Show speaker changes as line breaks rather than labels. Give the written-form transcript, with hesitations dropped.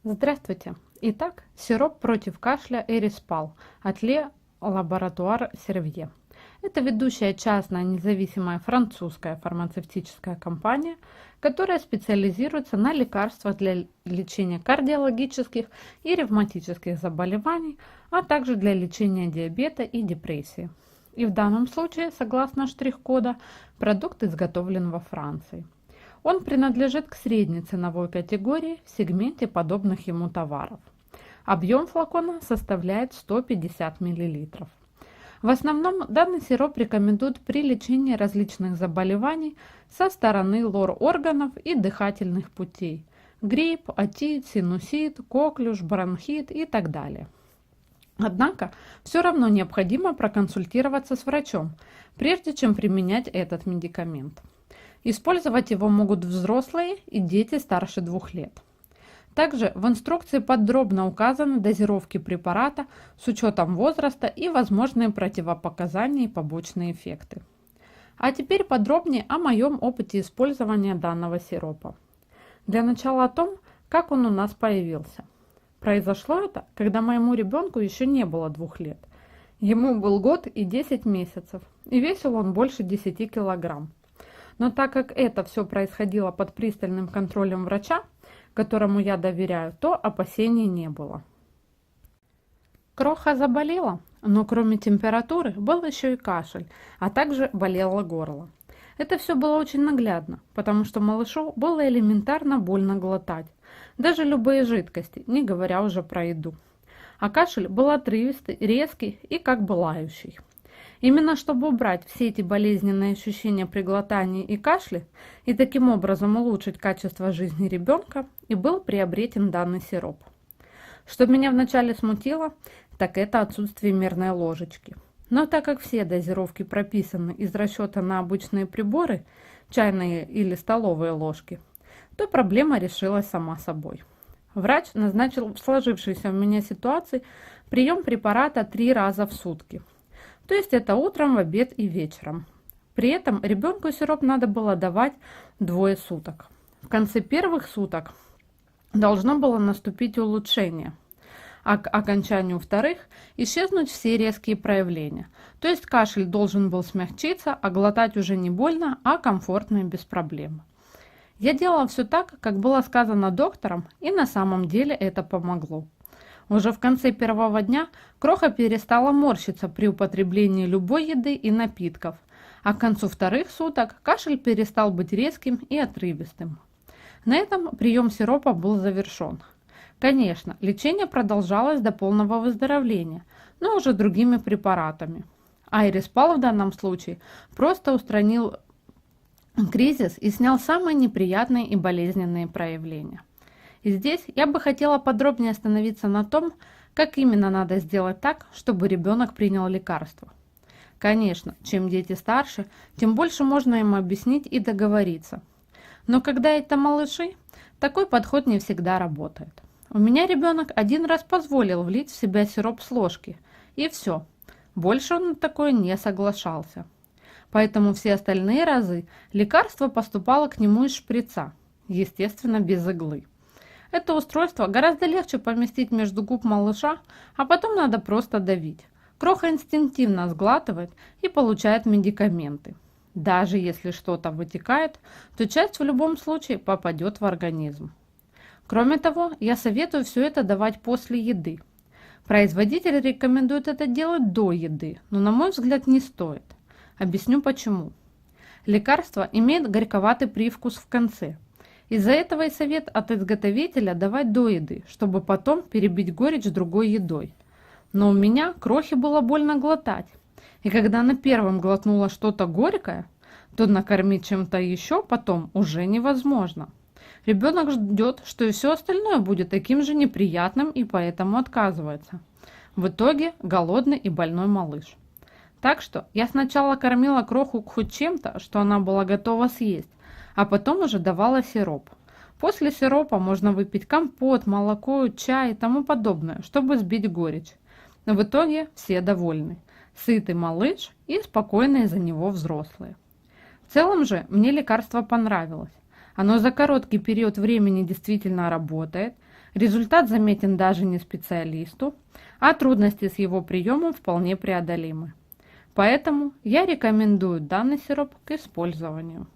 Здравствуйте! Итак, сироп против кашля Эриспал от Le Laboratoire Servier. Это ведущая частная независимая французская фармацевтическая компания, которая специализируется на лекарствах для лечения кардиологических и ревматических заболеваний, а также для лечения диабета и депрессии. И в данном случае, согласно штрих-кода, продукт изготовлен во Франции. Он принадлежит к средней ценовой категории в сегменте подобных ему товаров. Объем флакона составляет 150 мл. В основном данный сироп рекомендуют при лечении различных заболеваний со стороны лор-органов и дыхательных путей – грипп, отит, синусит, коклюш, бронхит и так далее. Однако, все равно необходимо проконсультироваться с врачом, прежде чем применять этот медикамент. Использовать его могут взрослые и дети старше 2 лет. Также в инструкции подробно указаны дозировки препарата с учетом возраста и возможные противопоказания и побочные эффекты. А теперь подробнее о моем опыте использования данного сиропа. Для начала о том, как он у нас появился. Произошло это, когда моему ребенку еще не было 2 лет. Ему был год и 10 месяцев, и весил он больше 10 килограмм. Но так как это все происходило под пристальным контролем врача, которому я доверяю, то опасений не было. Кроха заболела, но кроме температуры был еще и кашель, а также болело горло. Это все было очень наглядно, потому что малышу было элементарно больно глотать, даже любые жидкости, не говоря уже про еду. А кашель был отрывистый, резкий и как бы лающий. Именно чтобы убрать все эти болезненные ощущения при глотании и кашле и таким образом улучшить качество жизни ребенка, и был приобретен данный сироп. Что меня вначале смутило, так это отсутствие мерной ложечки. Но так как все дозировки прописаны из расчета на обычные приборы, чайные или столовые ложки, то проблема решилась сама собой. Врач назначил в сложившейся у меня ситуации прием препарата 3 раза в сутки. То есть это утром, в обед и вечером. При этом ребенку сироп надо было давать 2 суток. В конце первых суток должно было наступить улучшение, а к окончанию вторых исчезнуть все резкие проявления. То есть кашель должен был смягчиться, а глотать уже не больно, а комфортно и без проблем. Я делала все так, как было сказано доктором, и на самом деле это помогло. Уже в конце первого дня Кроха перестала морщиться при употреблении любой еды и напитков, а к концу вторых суток кашель перестал быть резким и отрывистым. На этом прием сиропа был завершен. Конечно, лечение продолжалось до полного выздоровления, но уже другими препаратами. Эриспал в данном случае просто устранил кризис и снял самые неприятные и болезненные проявления. И здесь я бы хотела подробнее остановиться на том, как именно надо сделать так, чтобы ребенок принял лекарство. Конечно, чем дети старше, тем больше можно им объяснить и договориться. Но когда это малыши, такой подход не всегда работает. У меня ребенок 1 раз позволил влить в себя сироп с ложки, и все. Больше он на такое не соглашался. Поэтому все остальные разы лекарство поступало к нему из шприца, естественно, без иглы. Это устройство гораздо легче поместить между губ малыша, а потом надо просто давить. Кроха инстинктивно сглатывает и получает медикаменты. Даже если что-то вытекает, то часть в любом случае попадет в организм. Кроме того, я советую все это давать после еды. Производитель рекомендует это делать до еды, но на мой взгляд не стоит. Объясню почему. Лекарство имеет горьковатый привкус в конце. Из-за этого и совет от изготовителя давать до еды, чтобы потом перебить горечь другой едой. Но у меня Крохе было больно глотать, и когда она первым глотнула что-то горькое, то накормить чем-то еще потом уже невозможно. Ребенок ждет, что и все остальное будет таким же неприятным, и поэтому отказывается. В итоге голодный и больной малыш. Так что я сначала кормила Кроху хоть чем-то, что она была готова съесть, а потом уже давала сироп. После сиропа можно выпить компот, молоко, чай и тому подобное, чтобы сбить горечь. Но в итоге все довольны. Сытый малыш и спокойные за него взрослые. В целом же мне лекарство понравилось. Оно за короткий период времени действительно работает. Результат заметен даже не специалисту, а трудности с его приемом вполне преодолимы. Поэтому я рекомендую данный сироп к использованию.